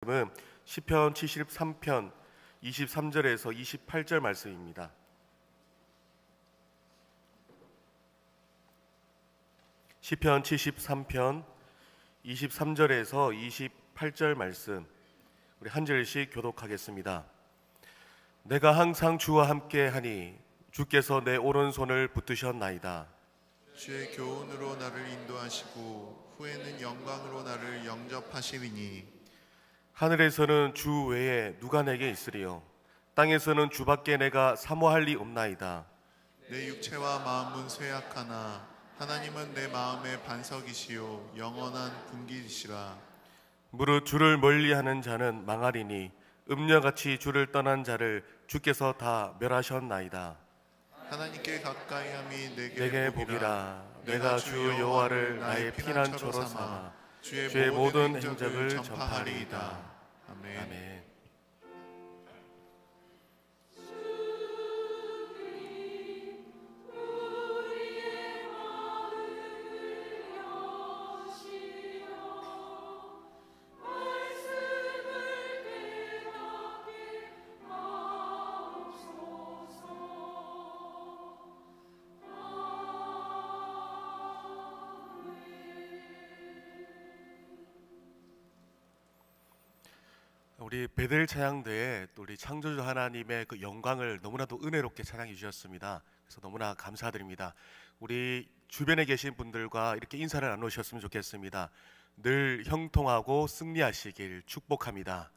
말씀은 시편 73편 23절에서 28절 말씀입니다. 시편 73편 23절에서 28절 말씀 우리 한 절씩 교독하겠습니다. 내가 항상 주와 함께 하니 주께서 내 오른손을 붙드셨나이다. 주의 교훈으로 나를 인도하시고 후에는 영광으로 나를 영접하시리니 하늘에서는 주 외에 누가 내게 있으리요 땅에서는 주밖에 내가 사모할 리 없나이다. 내 육체와 마음은 쇠약하나 하나님은 내 마음의 반석이시요 영원한 군기이시라. 무릇 주를 멀리하는 자는 망하리니 음녀같이 주를 떠난 자를 주께서 다 멸하셨나이다. 하나님께 가까이함이 내게 복이라. 내가 주 여호와를 나의 피난처로 삼아 주의 모든 행적을 전파하리이다. 아멘. 우리 베델 찬양대에 또 우리 창조주 하나님의 그 영광을 너무나도 은혜롭게 찬양해 주셨습니다. 그래서 너무나 감사드립니다. 우리 주변에 계신 분들과 이렇게 인사를 나누셨으면 좋겠습니다. 늘 형통하고 승리하시길 축복합니다.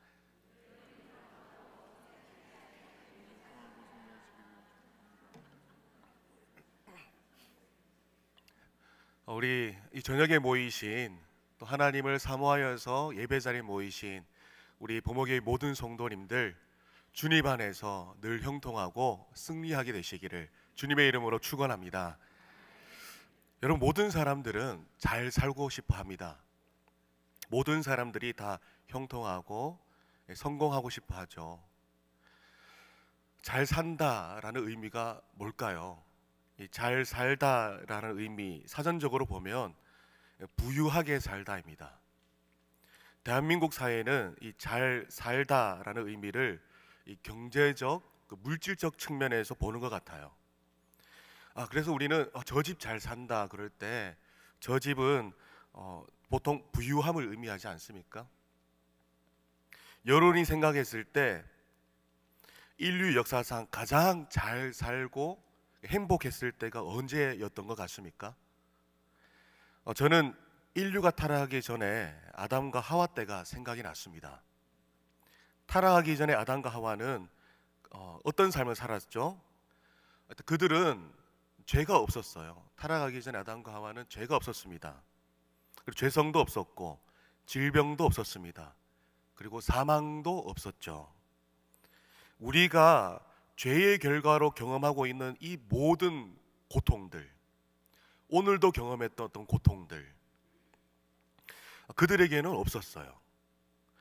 우리 이 저녁에 모이신 또 하나님을 사모하여서 예배 자리에 모이신 우리 보목의 모든 성도님들 주님 안에서 늘 형통하고 승리하게 되시기를 주님의 이름으로 축원합니다. 여러분, 모든 사람들은 잘 살고 싶어 합니다. 모든 사람들이 다 형통하고 성공하고 싶어 하죠. 잘 산다라는 의미가 뭘까요? 이 잘 살다라는 의미 사전적으로 보면 부유하게 살다입니다. 대한민국 사회는 이 잘 살다라는 의미를 이 경제적, 물질적 측면에서 보는 것 같아요. 그래서 우리는 저 집 잘 산다 그럴 때 저 집은 보통 부유함을 의미하지 않습니까? 여론이 생각했을 때 인류 역사상 가장 잘 살고 행복했을 때가 언제였던 것 같습니까? 저는 인류가 타락하기 전에 아담과 하와 때가 생각이 났습니다. 타락하기 전에 아담과 하와는 어떤 삶을 살았죠? 그들은 죄가 없었어요. 타락하기 전에 아담과 하와는 죄가 없었습니다. 그리고 죄성도 없었고 질병도 없었습니다. 그리고 사망도 없었죠. 우리가 죄의 결과로 경험하고 있는 이 모든 고통들, 오늘도 경험했던 어떤 고통들, 그들에게는 없었어요.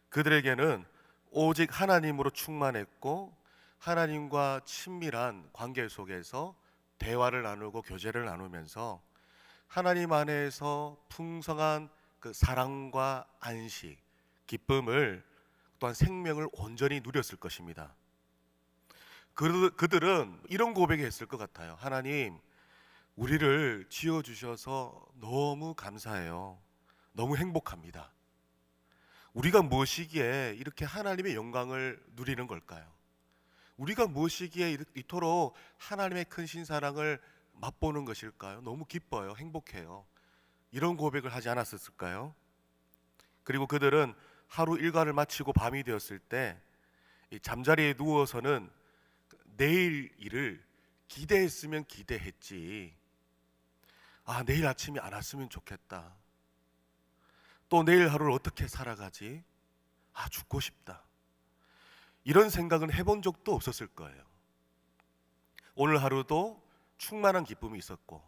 그들에게는 오직 하나님으로 충만했고 하나님과 친밀한 관계 속에서 대화를 나누고 교제를 나누면서 하나님 안에서 풍성한 그 사랑과 안식, 기쁨을 또한 생명을 온전히 누렸을 것입니다. 그들은 이런 고백을 했을 것 같아요. 하나님, 우리를 지어주셔서 너무 감사해요. 너무 행복합니다. 우리가 무엇이기에 이렇게 하나님의 영광을 누리는 걸까요? 우리가 무엇이기에 이토록 하나님의 큰 신사랑을 맛보는 것일까요? 너무 기뻐요. 행복해요. 이런 고백을 하지 않았을까요? 그리고 그들은 하루 일과를 마치고 밤이 되었을 때 잠자리에 누워서는 내일 일을 기대했으면 기대했지, 내일 아침이 안 왔으면 좋겠다, 또 내일 하루를 어떻게 살아가지? 죽고 싶다. 이런 생각은 해본 적도 없었을 거예요. 오늘 하루도 충만한 기쁨이 있었고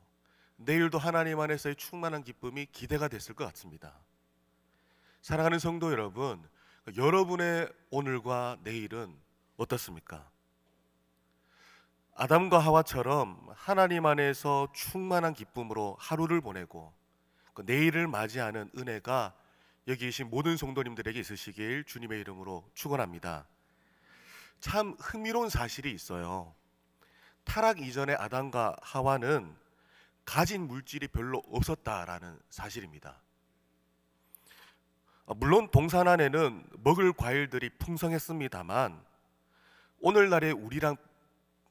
내일도 하나님 안에서의 충만한 기쁨이 기대가 됐을 것 같습니다. 사랑하는 성도 여러분, 여러분의 오늘과 내일은 어떻습니까? 아담과 하와처럼 하나님 안에서 충만한 기쁨으로 하루를 보내고 그 내일을 맞이하는 은혜가 여기 계신 모든 성도님들에게 있으시길 주님의 이름으로 축원합니다. 참 흥미로운 사실이 있어요. 타락 이전의 아담과 하와는 가진 물질이 별로 없었다라는 사실입니다. 물론 동산 안에는 먹을 과일들이 풍성했습니다만 오늘날의 우리랑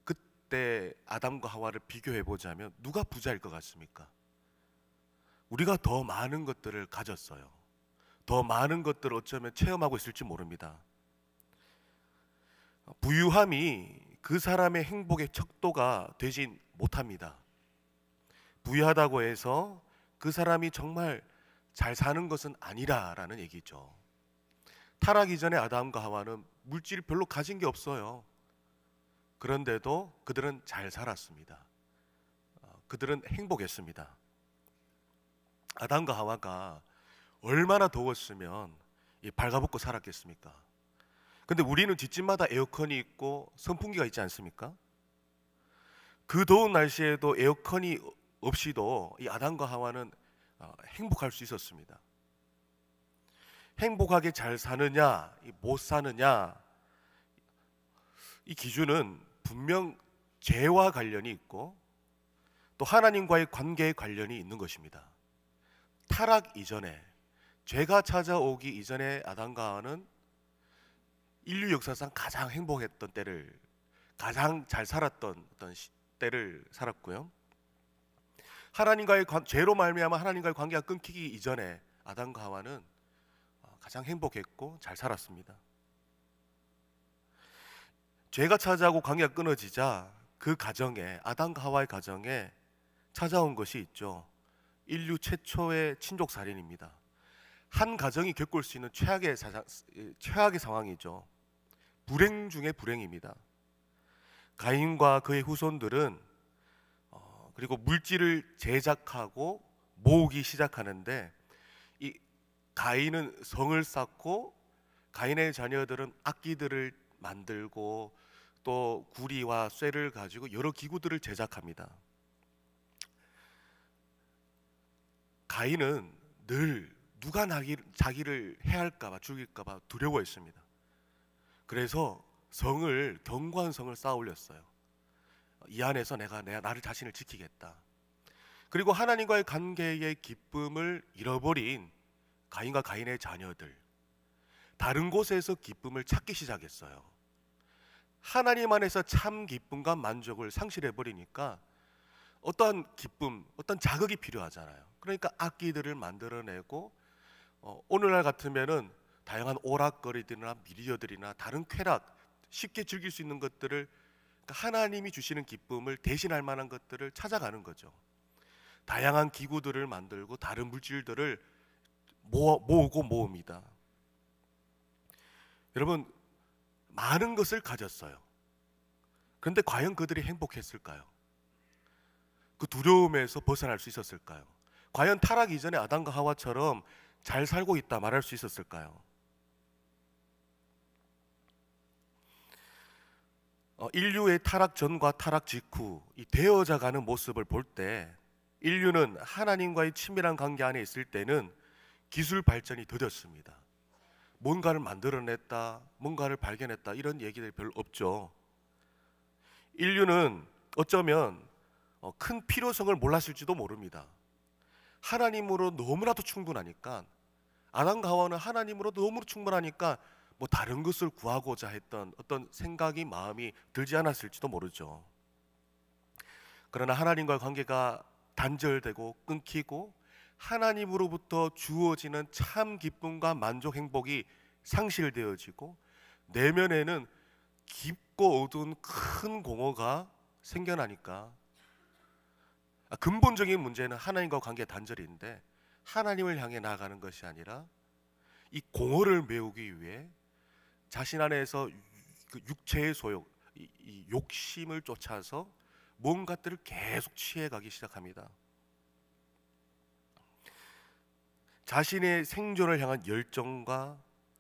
그때 아담과 하와를 비교해 보자면 누가 부자일 것 같습니까? 우리가 더 많은 것들을 가졌어요. 더 많은 것들을 어쩌면 체험하고 있을지 모릅니다. 부유함이 그 사람의 행복의 척도가 되진 못합니다. 부유하다고 해서 그 사람이 정말 잘 사는 것은 아니라라는 얘기죠. 타락 이전의 아담과 하와는 물질이 별로 가진 게 없어요. 그런데도 그들은 잘 살았습니다. 그들은 행복했습니다. 아담과 하와가 얼마나 더웠으면 발가벗고 살았겠습니까? 근데 우리는 뒷집마다 에어컨이 있고 선풍기가 있지 않습니까? 그 더운 날씨에도 에어컨이 없이도 이 아담과 하와는 행복할 수 있었습니다. 행복하게 잘 사느냐, 못 사느냐, 이 기준은 분명 죄와 관련이 있고 또 하나님과의 관계에 관련이 있는 것입니다. 타락 이전에, 죄가 찾아오기 이전에 아담과 하와는 인류 역사상 가장 행복했던 때를, 가장 잘 살았던 어떤 때를 살았고요. 하나님과의 죄로 말미암아 하나님과의 관계가 끊기기 이전에 아담과 하와는 가장 행복했고 잘 살았습니다. 죄가 찾아오고 관계가 끊어지자 그 가정에, 아담과 하와의 가정에 찾아온 것이 있죠. 인류 최초의 친족 살인입니다. 한 가정이 겪을 수 있는 최악의 상황이죠. 불행 중의 불행입니다. 가인과 그의 후손들은 그리고 물질을 제작하고 모으기 시작하는데, 이 가인은 성을 쌓고 가인의 자녀들은 악기들을 만들고 또 구리와 쇠를 가지고 여러 기구들을 제작합니다. 가인은 늘 누가 자기를 해할까봐, 죽일까봐 두려워했습니다. 그래서 견고한 성을 쌓아 올렸어요. 이 안에서 내가 나를 자신을 지키겠다. 그리고 하나님과의 관계의 기쁨을 잃어버린 가인과 가인의 자녀들, 다른 곳에서 기쁨을 찾기 시작했어요. 하나님 안에서 참 기쁨과 만족을 상실해버리니까 어떠한 기쁨, 어떤 자극이 필요하잖아요. 그러니까 악기들을 만들어내고 오늘날 같으면은 다양한 오락거리들이나 미디어들이나 다른 쾌락, 쉽게 즐길 수 있는 것들을, 그러니까 하나님이 주시는 기쁨을 대신할 만한 것들을 찾아가는 거죠. 다양한 기구들을 만들고 다른 물질들을 모으고 모읍니다. 여러분, 많은 것을 가졌어요. 그런데 과연 그들이 행복했을까요? 그 두려움에서 벗어날 수 있었을까요? 과연 타락 이전에 아담과 하와처럼 잘 살고 있다 말할 수 있었을까요? 인류의 타락 전과 타락 직후 이 되어져가는 모습을 볼 때, 인류는 하나님과의 친밀한 관계 안에 있을 때는 기술 발전이 더뎠습니다. 뭔가를 만들어냈다, 뭔가를 발견했다, 이런 얘기들이 별로 없죠. 인류는 어쩌면 큰 필요성을 몰랐을지도 모릅니다. 하나님으로 너무나도 충분하니까, 아담과 하와는 하나님으로 너무 충분하니까 뭐 다른 것을 구하고자 했던 어떤 생각이, 마음이 들지 않았을지도 모르죠. 그러나 하나님과의 관계가 단절되고 끊기고 하나님으로부터 주어지는 참 기쁨과 만족, 행복이 상실되어지고 내면에는 깊고 어두운 큰 공허가 생겨나니까, 근본적인 문제는 하나님과 관계 단절인데 하나님을 향해 나아가는 것이 아니라 이 공허를 메우기 위해 자신 안에서 그 육체의 소욕, 이 욕심을 쫓아서 뭔가들을 계속 취해가기 시작합니다. 자신의 생존을 향한 열정과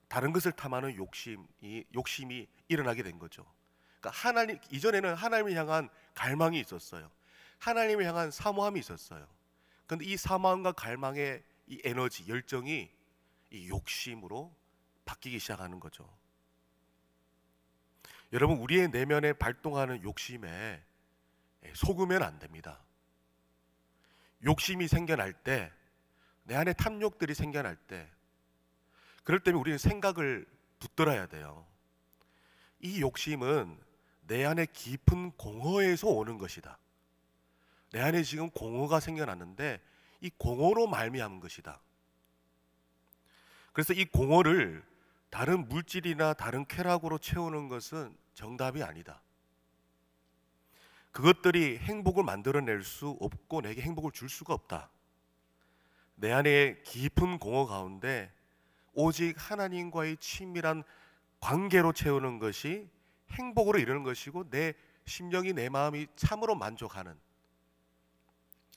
다른 것을 탐하는 욕심이 일어나게 된 거죠. 그러니까 이전에는 하나님을 향한 갈망이 있었어요. 하나님을 향한 사모함이 있었어요. 그런데 이 사모함과 갈망의 이 에너지, 열정이 이 욕심으로 바뀌기 시작하는 거죠. 여러분, 우리의 내면에 발동하는 욕심에 속으면 안 됩니다. 욕심이 생겨날 때, 내 안에 탐욕들이 생겨날 때, 그럴 때면 우리는 생각을 붙들어야 돼요. 이 욕심은 내 안에 깊은 공허에서 오는 것이다. 내 안에 지금 공허가 생겨났는데 이 공허로 말미암은 것이다. 그래서 이 공허를 다른 물질이나 다른 쾌락으로 채우는 것은 정답이 아니다. 그것들이 행복을 만들어낼 수 없고 내게 행복을 줄 수가 없다. 내 안에 깊은 공허 가운데 오직 하나님과의 친밀한 관계로 채우는 것이 행복으로 이르는 것이고 내 심령이 내 마음이 참으로 만족하는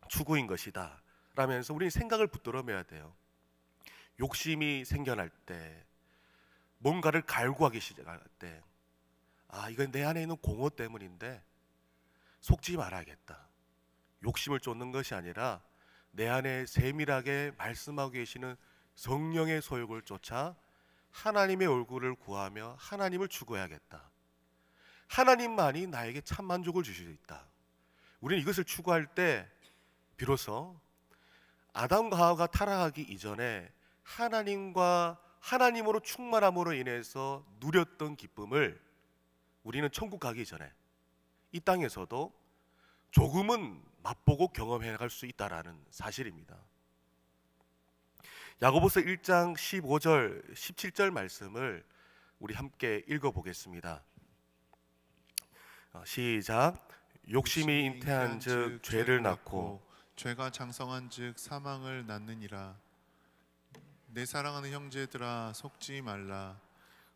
추구인 것이다 라면서 우리는 생각을 붙들어매야 돼요. 욕심이 생겨날 때, 뭔가를 갈구하기 시작할 때, 이건 내 안에 있는 공허 때문인데 속지 말아야겠다. 욕심을 쫓는 것이 아니라 내 안에 세밀하게 말씀하고 계시는 성령의 소욕을 쫓아 하나님의 얼굴을 구하며 하나님을 추구해야겠다. 하나님만이 나에게 참 만족을 주실 수 있다. 우리는 이것을 추구할 때 비로소 아담과 하와가 타락하기 이전에 하나님으로 충만함으로 인해서 누렸던 기쁨을 우리는 천국 가기 전에 이 땅에서도 조금은 맛보고 경험해 갈 수 있다라는 사실입니다. 야고보서 1장 15절, 17절 말씀을 우리 함께 읽어보겠습니다. 시작. 욕심이 잉태한즉 죄를 낳고 죄가 장성한즉 사망을 낳느니라. 내 사랑하는 형제들아, 속지 말라.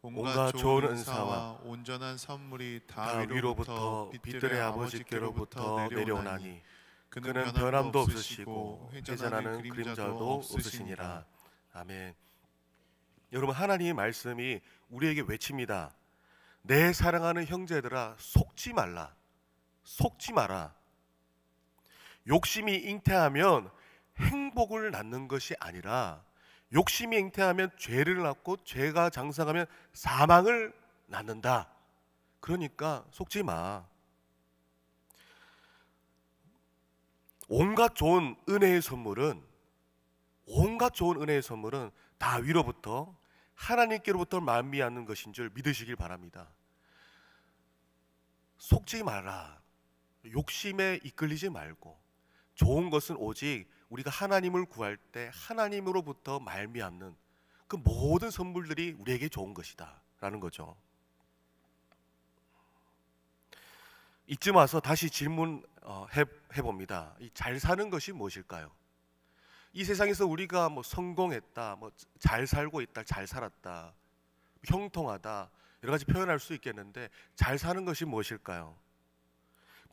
온갖 좋은 은사와 온전한 선물이 다 위로부터 빛들의 아버지께로부터 내려오나니 그는 변함도 없으시고 회전하는 그림자도 없으시니라. 아멘. 여러분, 하나님의 말씀이 우리에게 외칩니다. 내 사랑하는 형제들아, 속지 말라. 속지 마라. 욕심이 잉태하면 행복을 낳는 것이 아니라 욕심이 잉태하면 죄를 낳고 죄가 장성하면 사망을 낳는다. 그러니까 속지 마. 온갖 좋은 은혜의 선물은 다 위로부터 하나님께로부터 말미암는 것인 줄 믿으시길 바랍니다. 속지 마라. 욕심에 이끌리지 말고 좋은 것은 오직 우리가 하나님을 구할 때 하나님으로부터 말미암는 그 모든 선물들이 우리에게 좋은 것이다 라는 거죠. 이쯤 와서 다시 질문해 봅니다. 잘 사는 것이 무엇일까요? 이 세상에서 우리가 성공했다, 잘 살고 있다, 잘 살았다, 형통하다 여러 가지 표현할 수 있겠는데 잘 사는 것이 무엇일까요?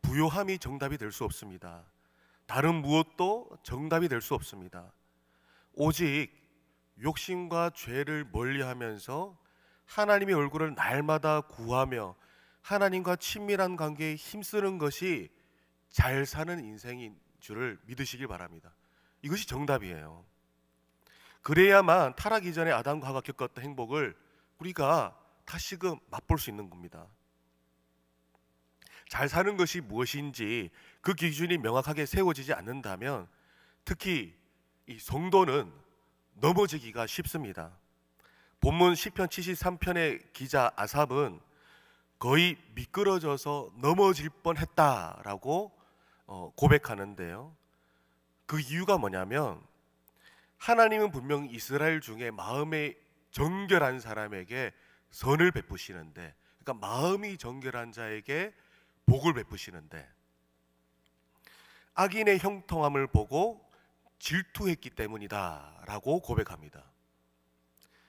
부요함이 정답이 될 수 없습니다. 다른 무엇도 정답이 될 수 없습니다. 오직 욕심과 죄를 멀리하면서 하나님의 얼굴을 날마다 구하며 하나님과 친밀한 관계에 힘쓰는 것이 잘 사는 인생인 줄을 믿으시길 바랍니다. 이것이 정답이에요. 그래야만 타락 이전에 아담과 하와가 겪었던 행복을 우리가 다시금 맛볼 수 있는 겁니다. 잘 사는 것이 무엇인지 그 기준이 명확하게 세워지지 않는다면 특히 이 성도는 넘어지기가 쉽습니다. 본문 시편 73편의 기자 아삽은 거의 미끄러져서 넘어질 뻔했다라고 고백하는데요. 그 이유가 뭐냐면 하나님은 분명 이스라엘 중에 마음에 정결한 사람에게 선을 베푸시는데, 그러니까 마음이 정결한 자에게 복을 베푸시는데 악인의 형통함을 보고 질투했기 때문이다라고 고백합니다.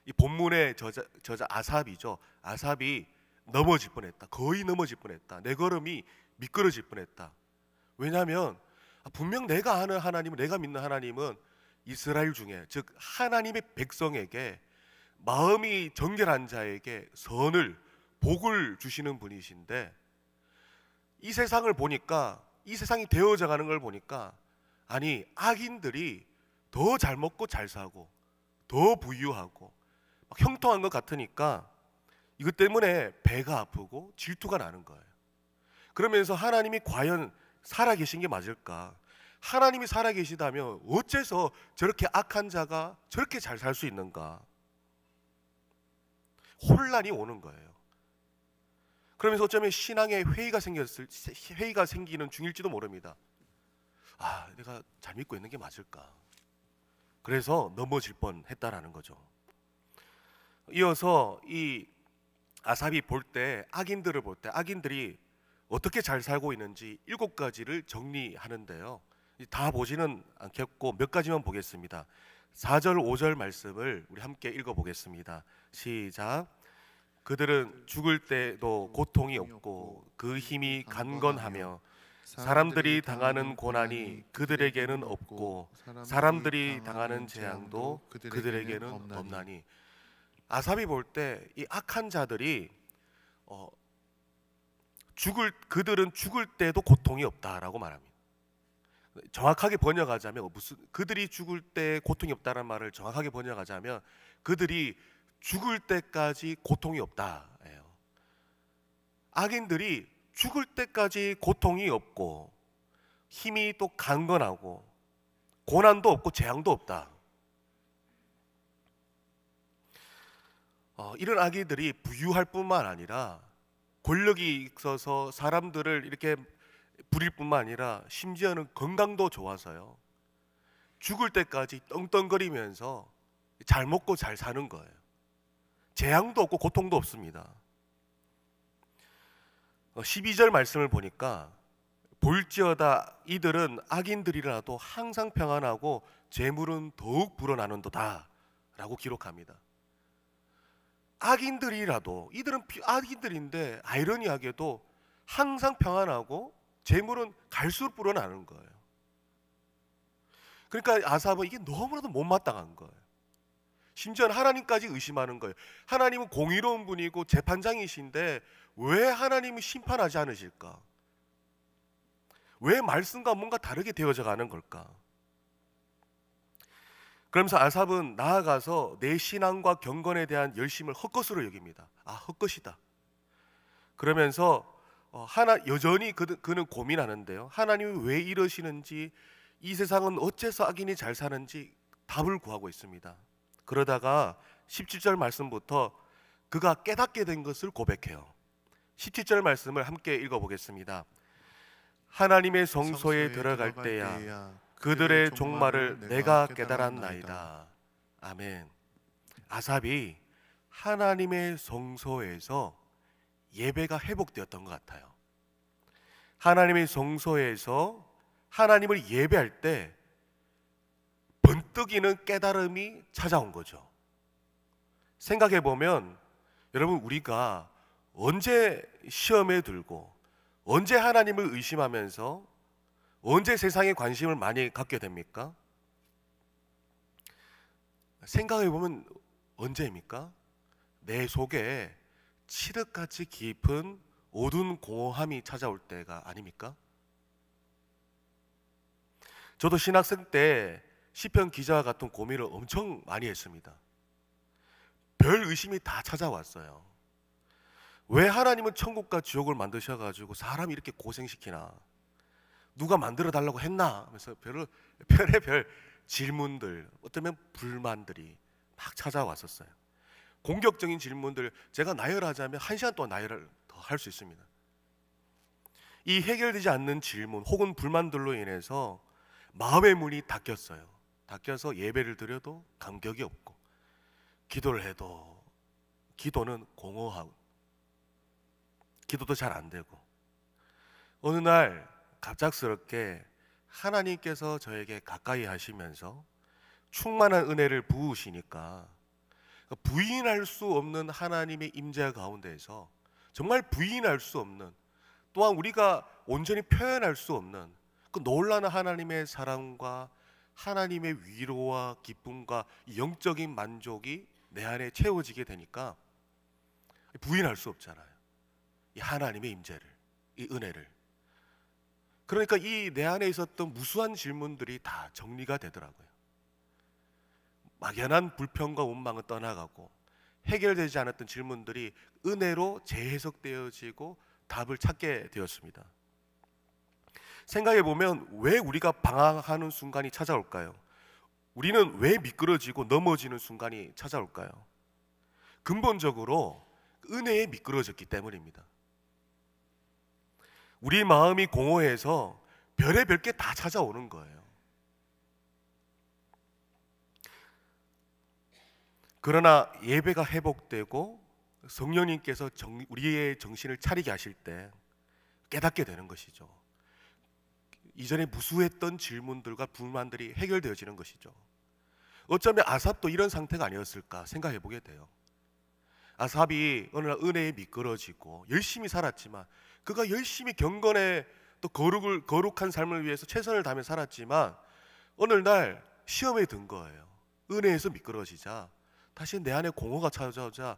이 본문의 저자 아삽이죠. 아삽이 넘어질 뻔했다. 거의 넘어질 뻔했다. 내 걸음이 미끄러질 뻔했다. 왜냐하면 분명 내가 아는 하나님은, 내가 믿는 하나님은 이스라엘 중에, 즉 하나님의 백성에게 마음이 정결한 자에게 선을, 복을 주시는 분이신데 이 세상을 보니까, 이 세상이 되어져 가는 걸 보니까 아니 악인들이 더 잘 먹고 잘 사고 더 부유하고 막 형통한 것 같으니까 이것 때문에 배가 아프고 질투가 나는 거예요. 그러면서 하나님이 과연 살아계신 게 맞을까? 하나님이 살아계시다면 어째서 저렇게 악한 자가 저렇게 잘 살 수 있는가? 혼란이 오는 거예요. 그러면서 어쩌면 신앙에 회의가 생기는 중일지도 모릅니다. 아, 내가 잘 믿고 있는 게 맞을까? 그래서 넘어질 뻔했다라는 거죠. 이어서 이 아삽이 악인들을 볼 때 악인들이 어떻게 잘 살고 있는지 7가지를 정리하는데요. 다 보지는 않겠고 몇 가지만 보겠습니다. 4절 5절 말씀을 우리 함께 읽어보겠습니다. 시작. 그들은 죽을 때도 고통이 없고 그 힘이 간건하며 사람들이 당하는 고난이 그들에게는 없고 사람들이 당하는 재앙도 그들에게는 없나니. 아삽이 볼 때 이 악한 자들이 그들은 죽을 때도 고통이 없다라고 말합니다. 정확하게 번역하자면 그들이 죽을 때 고통이 없다는 말을 정확하게 번역하자면 그들이 죽을 때까지 고통이 없다예요. 악인들이 죽을 때까지 고통이 없고 힘이 또 강건하고 고난도 없고 재앙도 없다. 이런 악인들이 부유할 뿐만 아니라 권력이 있어서 사람들을 이렇게 부릴 뿐만 아니라 심지어는 건강도 좋아서요. 죽을 때까지 떵떵거리면서 잘 먹고 잘 사는 거예요. 재앙도 없고 고통도 없습니다. 12절 말씀을 보니까 볼지어다 이들은 악인들이라도 항상 평안하고 재물은 더욱 불어나는도다 라고 기록합니다. 악인들이라도 이들은 악인들인데 아이러니하게도 항상 평안하고 재물은 갈수록 불어나는 거예요. 그러니까 아삽은 이게 너무나도 못마땅한 거예요. 심지어는 하나님까지 의심하는 거예요. 하나님은 공의로운 분이고 재판장이신데 왜 하나님은 심판하지 않으실까? 왜 말씀과 뭔가 다르게 되어져 가는 걸까? 그러면서 아삽은 나아가서 내 신앙과 경건에 대한 열심을 헛것으로 여깁니다. 아, 헛것이다. 그러면서 여전히 그는 고민하는데요. 하나님이 왜 이러시는지, 이 세상은 어째서 악인이 잘 사는지 답을 구하고 있습니다. 그러다가 17절 말씀부터 그가 깨닫게 된 것을 고백해요. 17절 말씀을 함께 읽어보겠습니다. 하나님의 성소에 들어갈 때야 그들의 종말을 내가 깨달았나이다. 아멘. 아삽이 하나님의 성소에서 예배가 회복되었던 것 같아요. 하나님의 성소에서 하나님을 예배할 때 번뜩이는 깨달음이 찾아온 거죠. 생각해 보면 여러분, 우리가 언제 시험에 들고 언제 하나님을 의심하면서 언제 세상에 관심을 많이 갖게 됩니까? 생각해 보면 언제입니까? 내 속에 칠흑같이 깊은 어두운 공허함이 찾아올 때가 아닙니까? 저도 신학생 때 시편 기자와 같은 고민을 엄청 많이 했습니다. 별 의심이 다 찾아왔어요. 왜 하나님은 천국과 지옥을 만드셔가지고 사람이 이렇게 고생시키나? 누가 만들어 달라고 했나? 하면서 별의별 질문들, 어쩌면 불만들이 막 찾아왔었어요. 공격적인 질문들, 제가 나열하자면 1시간 동안 나열을 더 할 수 있습니다. 이 해결되지 않는 질문 혹은 불만들로 인해서 마음의 문이 닫혔어요. 닫혀서 예배를 드려도 감격이 없고, 기도를 해도 기도는 공허하고, 기도도 잘 안 되고, 어느 날 갑작스럽게 하나님께서 저에게 가까이 하시면서 충만한 은혜를 부으시니까 부인할 수 없는 하나님의 임재 가운데에서 정말 부인할 수 없는, 또한 우리가 온전히 표현할 수 없는 그 놀라운 하나님의 사랑과 하나님의 위로와 기쁨과 영적인 만족이 내 안에 채워지게 되니까 부인할 수 없잖아요. 이 하나님의 임재를, 이 은혜를. 그러니까 이 내 안에 있었던 무수한 질문들이 다 정리가 되더라고요. 막연한 불평과 원망은 떠나가고 해결되지 않았던 질문들이 은혜로 재해석되어지고 답을 찾게 되었습니다. 생각해 보면 왜 우리가 방황하는 순간이 찾아올까요? 우리는 왜 미끄러지고 넘어지는 순간이 찾아올까요? 근본적으로 은혜에 미끄러졌기 때문입니다. 우리 마음이 공허해서 별의별 게 다 찾아오는 거예요. 그러나 예배가 회복되고 성령님께서 우리의 정신을 차리게 하실 때 깨닫게 되는 것이죠. 이전에 무수했던 질문들과 불만들이 해결되어지는 것이죠. 어쩌면 아삽도 이런 상태가 아니었을까 생각해 보게 돼요. 아삽이 어느 날 은혜에 미끄러지고 열심히 살았지만, 그가 열심히 경건에 또 거룩한 삶을 위해서 최선을 다하며 살았지만 어느 날 시험에 든 거예요. 은혜에서 미끄러지자 다시 내 안에 공허가 찾아오자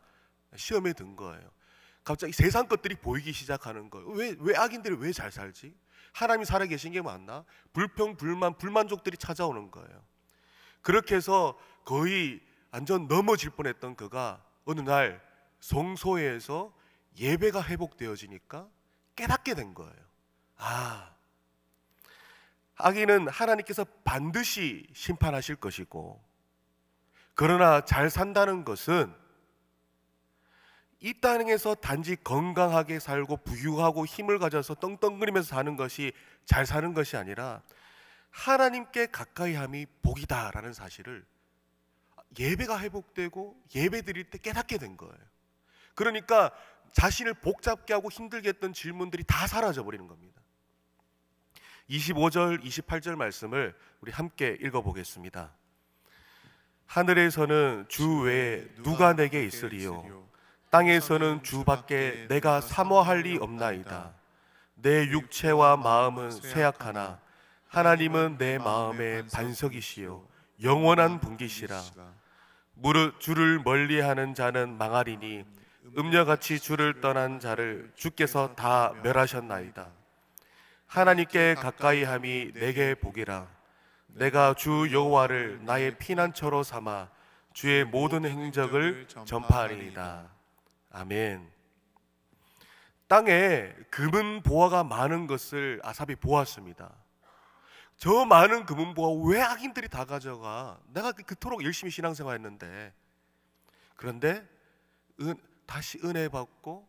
시험에 든 거예요. 갑자기 세상 것들이 보이기 시작하는 거예요. 왜 악인들이 왜 잘 살지? 하나님이 살아계신 게 맞나? 불평, 불만, 불만족들이 찾아오는 거예요. 그렇게 해서 거의 완전 넘어질 뻔했던 그가 어느 날 성소에서 예배가 회복되어지니까 깨닫게 된 거예요. 아, 악인은 하나님께서 반드시 심판하실 것이고, 그러나 잘 산다는 것은 이 땅에서 단지 건강하게 살고 부유하고 힘을 가져서 떵떵거리면서 사는 것이 잘 사는 것이 아니라 하나님께 가까이함이 복이다라는 사실을 예배가 회복되고 예배 드릴 때 깨닫게 된 거예요. 그러니까 자신을 복잡게 하고 힘들게 했던 질문들이 다 사라져 버리는 겁니다. 25절, 28절 말씀을 우리 함께 읽어보겠습니다. 하늘에서는 주 외에 누가 내게 있으리요? 땅에서는 주밖에 내가 사모할 리 없나이다. 내 육체와 마음은 쇠약하나 하나님은 내 마음의 반석이시요 영원한 분기시라. 무릇 주를 멀리하는 자는 망하리니 음녀같이 주를 떠난 자를 주께서 다 멸하셨나이다. 하나님께 가까이함이 내게 복이라. 내가 주 여호와를 나의 피난처로 삼아 주의 모든 행적을 전파하리이다. 아멘. 땅에 금은 보화가 많은 것을 아삽이 보았습니다. 저 많은 금은 보화 왜 악인들이 다 가져가? 내가 그토록 열심히 신앙생활했는데. 그런데 다시 은혜 받고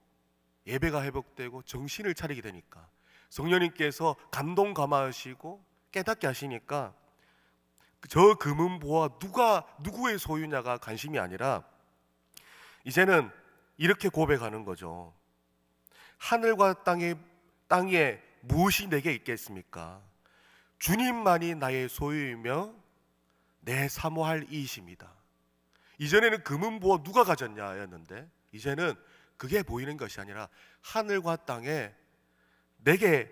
예배가 회복되고 정신을 차리게 되니까, 성령님께서 감동 감화하시고 깨닫게 하시니까 저 금은 보화 누구의 소유냐가 관심이 아니라 이제는 이렇게 고백하는 거죠. 하늘과 땅에 무엇이 내게 있겠습니까? 주님만이 나의 소유이며 내 사모할 이이십니다. 이전에는 금은 보화 누가 가졌냐였는데 이제는 그게 보이는 것이 아니라 하늘과 땅에 내게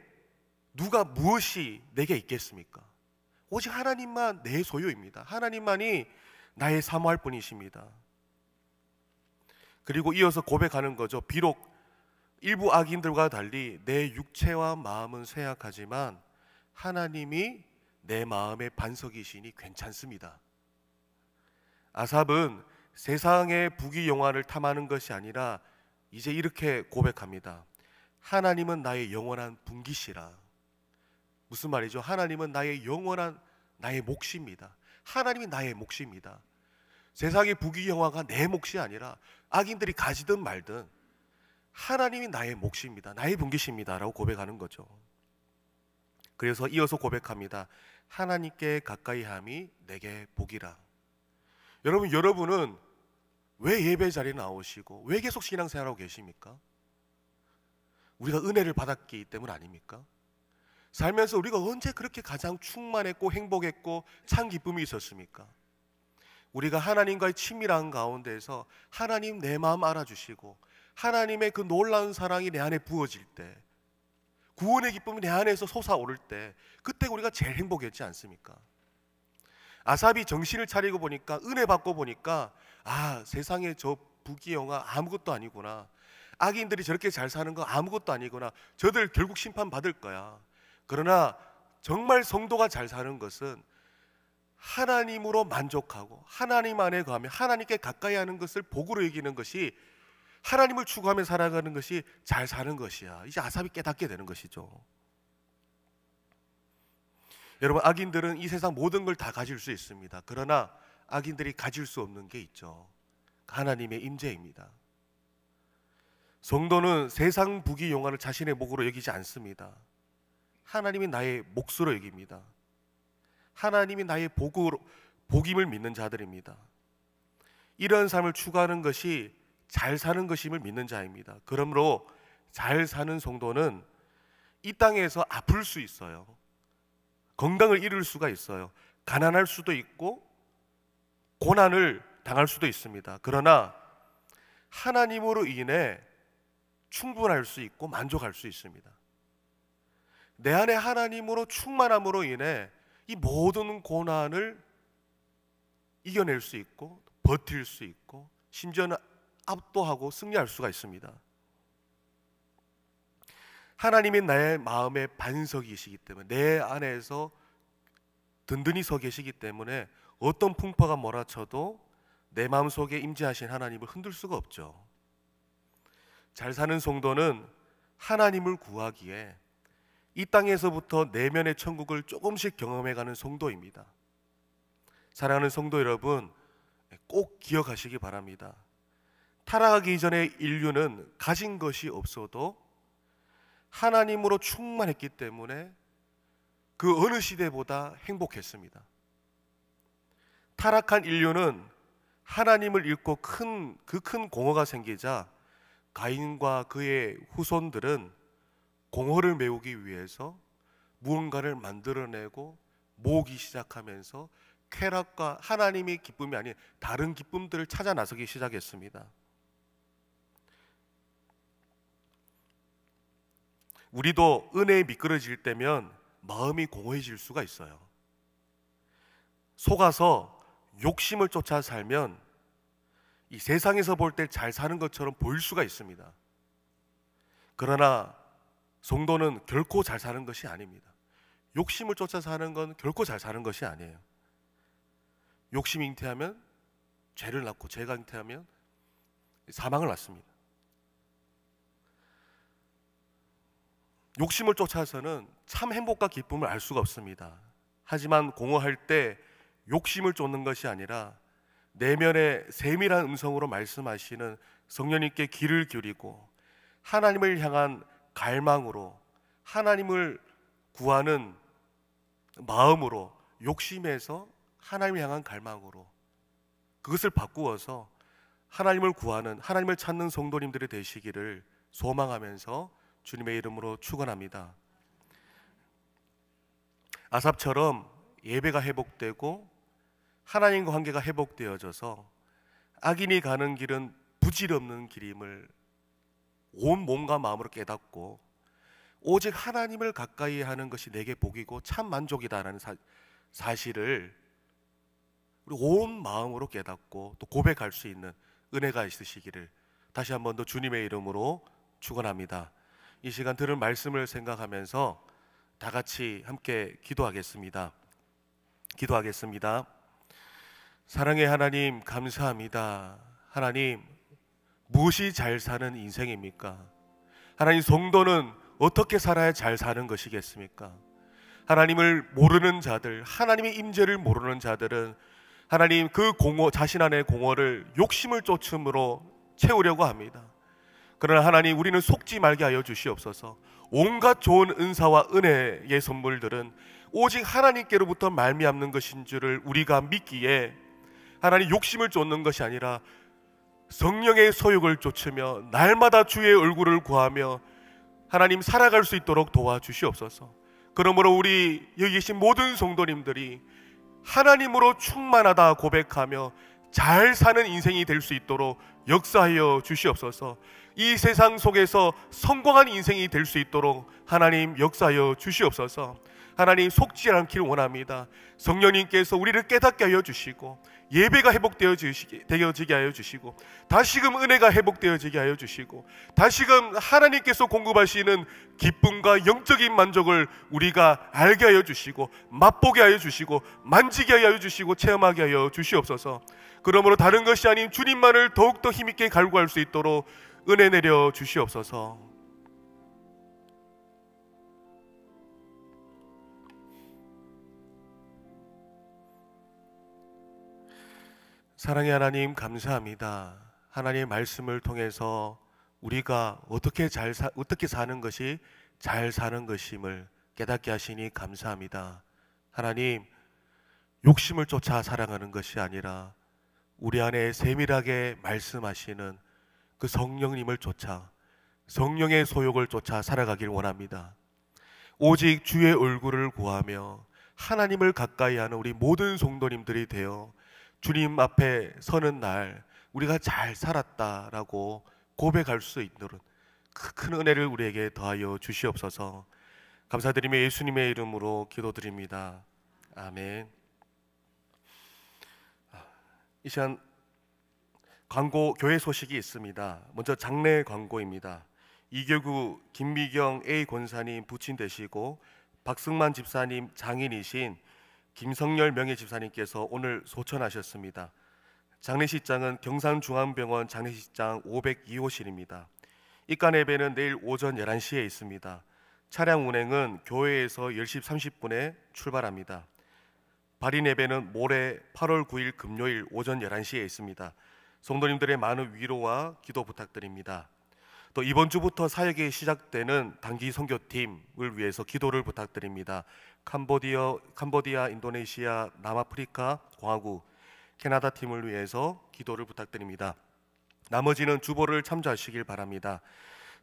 무엇이 내게 있겠습니까? 오직 하나님만 내 소유입니다. 하나님만이 나의 사모할 뿐이십니다. 그리고 이어서 고백하는 거죠. 비록 일부 악인들과 달리 내 육체와 마음은 쇠약하지만 하나님이 내 마음의 반석이시니 괜찮습니다. 아삽은 세상의 부귀영화를 탐하는 것이 아니라 이제 이렇게 고백합니다. 하나님은 나의 영원한 분기시라. 무슨 말이죠? 하나님은 나의 몫입니다. 하나님이 나의 몫입니다. 세상의 부귀영화가 내 몫이 아니라 악인들이 가지든 말든 하나님이 나의 몫입니다. 나의 분기십니다 라고 고백하는 거죠. 그래서 이어서 고백합니다. 하나님께 가까이함이 내게 복이라. 여러분은 왜 예배 자리에 나오시고 왜 계속 신앙생활하고 계십니까? 우리가 은혜를 받았기 때문 아닙니까? 살면서 우리가 언제 그렇게 가장 충만했고 행복했고 참 기쁨이 있었습니까? 우리가 하나님과의 친밀한 가운데에서 하나님 내 마음 알아주시고 하나님의 그 놀라운 사랑이 내 안에 부어질 때, 구원의 기쁨이 내 안에서 솟아오를 때, 그때 우리가 제일 행복했지 않습니까? 아삽이 정신을 차리고 보니까, 은혜 받고 보니까, 아, 세상에 저 부귀영화 아무것도 아니구나, 악인들이 저렇게 잘 사는 거 아무것도 아니구나, 저들 결국 심판받을 거야. 그러나 정말 성도가 잘 사는 것은 하나님으로 만족하고 하나님 안에 거하며 하나님께 가까이 하는 것을 복으로 여기는 것이, 하나님을 추구하며 살아가는 것이 잘 사는 것이야. 이제 아삽이 깨닫게 되는 것이죠. 여러분, 악인들은 이 세상 모든 걸 다 가질 수 있습니다. 그러나 악인들이 가질 수 없는 게 있죠. 하나님의 임재입니다. 성도는 세상 부귀 영화를 자신의 목으로 여기지 않습니다. 하나님이 나의 몫으로 여깁니다. 하나님이 나의 복임을 믿는 자들입니다. 이런 삶을 추구하는 것이 잘 사는 것임을 믿는 자입니다. 그러므로 잘 사는 성도는 이 땅에서 아플 수 있어요. 건강을 잃을 수가 있어요. 가난할 수도 있고 고난을 당할 수도 있습니다. 그러나 하나님으로 인해 충분할 수 있고 만족할 수 있습니다. 내 안에 하나님으로 충만함으로 인해 이 모든 고난을 이겨낼 수 있고 버틸 수 있고 심지어는 압도하고 승리할 수가 있습니다. 하나님이 나의 마음의 반석이시기 때문에, 내 안에서 든든히 서 계시기 때문에 어떤 풍파가 몰아쳐도 내 마음속에 임재하신 하나님을 흔들 수가 없죠. 잘 사는 성도는 하나님을 구하기에 이 땅에서부터 내면의 천국을 조금씩 경험해가는 성도입니다. 사랑하는 성도 여러분, 꼭 기억하시기 바랍니다. 타락하기 전에 인류는 가진 것이 없어도 하나님으로 충만했기 때문에 그 어느 시대보다 행복했습니다. 타락한 인류는 하나님을 잃고 그 큰 공허가 생기자 가인과 그의 후손들은 공허를 메우기 위해서 무언가를 만들어내고 모으기 시작하면서 쾌락과 하나님의 기쁨이 아닌 다른 기쁨들을 찾아 나서기 시작했습니다. 우리도 은혜에 미끄러질 때면 마음이 공허해질 수가 있어요. 속아서 욕심을 쫓아 살면 이 세상에서 볼 때 잘 사는 것처럼 보일 수가 있습니다. 그러나 성도는 결코 잘 사는 것이 아닙니다. 욕심을 쫓아 사는 건 결코 잘 사는 것이 아니에요. 욕심이 잉태하면 죄를 낳고 죄가 잉태하면 사망을 낳습니다. 욕심을 쫓아서는 참 행복과 기쁨을 알 수가 없습니다. 하지만 공허할 때 욕심을 쫓는 것이 아니라 내면의 세밀한 음성으로 말씀하시는 성령님께 귀를 기울이고 하나님을 향한 갈망으로, 하나님을 구하는 마음으로, 욕심에서 하나님을 향한 갈망으로 그것을 바꾸어서 하나님을 구하는, 하나님을 찾는 성도님들이 되시기를 소망하면서 주님의 이름으로 축원합니다. 아삽처럼 예배가 회복되고 하나님과 관계가 회복되어져서 악인이 가는 길은 부질없는 길임을 온 몸과 마음으로 깨닫고 오직 하나님을 가까이 하는 것이 내게 복이고 참 만족이다라는 사실을 우리 온 마음으로 깨닫고 또 고백할 수 있는 은혜가 있으시기를 다시 한 번 더 주님의 이름으로 축원합니다. 이 시간 들은 말씀을 생각하면서 다 같이 함께 기도하겠습니다. 기도하겠습니다. 사랑의 하나님, 감사합니다. 하나님, 무엇이 잘 사는 인생입니까? 하나님, 성도는 어떻게 살아야 잘 사는 것이겠습니까? 하나님을 모르는 자들, 하나님의 임재를 모르는 자들은 하나님 그 공허, 자신 안의 공허를 욕심을 쫓음으로 채우려고 합니다. 그러나 하나님, 우리는 속지 말게 하여 주시옵소서. 온갖 좋은 은사와 은혜의 선물들은 오직 하나님께로부터 말미암는 것인 줄을 우리가 믿기에 하나님, 욕심을 쫓는 것이 아니라 성령의 소욕을 쫓으며 날마다 주의 얼굴을 구하며 하나님 살아갈 수 있도록 도와주시옵소서. 그러므로 우리 여기 계신 모든 성도님들이 하나님으로 충만하다 고백하며 잘 사는 인생이 될 수 있도록 역사하여 주시옵소서. 이 세상 속에서 성공한 인생이 될 수 있도록 하나님 역사하여 주시옵소서. 하나님 속지 않기를 원합니다. 성령님께서 우리를 깨닫게 하여 주시고 예배가 회복되어지게 하여 주시고 다시금 은혜가 회복되어지게 하여 주시고 다시금 하나님께서 공급하시는 기쁨과 영적인 만족을 우리가 알게 하여 주시고 맛보게 하여 주시고 만지게 하여 주시고 체험하게 하여 주시옵소서. 그러므로 다른 것이 아닌 주님만을 더욱더 힘있게 갈구할 수 있도록 은혜 내려 주시옵소서. 사랑의 하나님, 감사합니다. 하나님의 말씀을 통해서 우리가 어떻게 사는 것이 잘 사는 것임을 깨닫게 하시니 감사합니다. 하나님, 욕심을 쫓아 살아가는 것이 아니라 우리 안에 세밀하게 말씀하시는 그 성령님을 쫓아, 성령의 소욕을 쫓아 살아가길 원합니다. 오직 주의 얼굴을 구하며 하나님을 가까이 하는 우리 모든 성도님들이 되어 주님 앞에 서는 날 우리가 잘 살았다라고 고백할 수 있도록 큰 은혜를 우리에게 더하여 주시옵소서. 감사드리며 예수님의 이름으로 기도드립니다. 아멘. 이 시간 광고 교회 소식이 있습니다. 먼저 장례 광고입니다. 이교구 김미경 A 권사님 부친 되시고 박승만 집사님 장인이신 김성열 명예집사님께서 오늘 소천하셨습니다. 장례식장은 경산중앙병원 장례식장 502호실입니다. 입간 예배는 내일 오전 11시에 있습니다. 차량 운행은 교회에서 10시 30분에 출발합니다. 발인 예배는 모레 8월 9일 금요일 오전 11시에 있습니다. 성도님들의 많은 위로와 기도 부탁드립니다. 또 이번 주부터 사역이 시작되는 단기 선교팀을 위해서 기도를 부탁드립니다. 캄보디아, 인도네시아, 남아프리카, 공화국, 캐나다 팀을 위해서 기도를 부탁드립니다. 나머지는 주보를 참조하시길 바랍니다.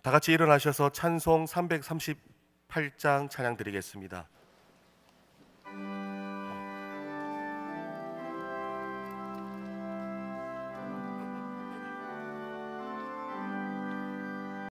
다 같이 일어나셔서 찬송 338장 찬양 드리겠습니다.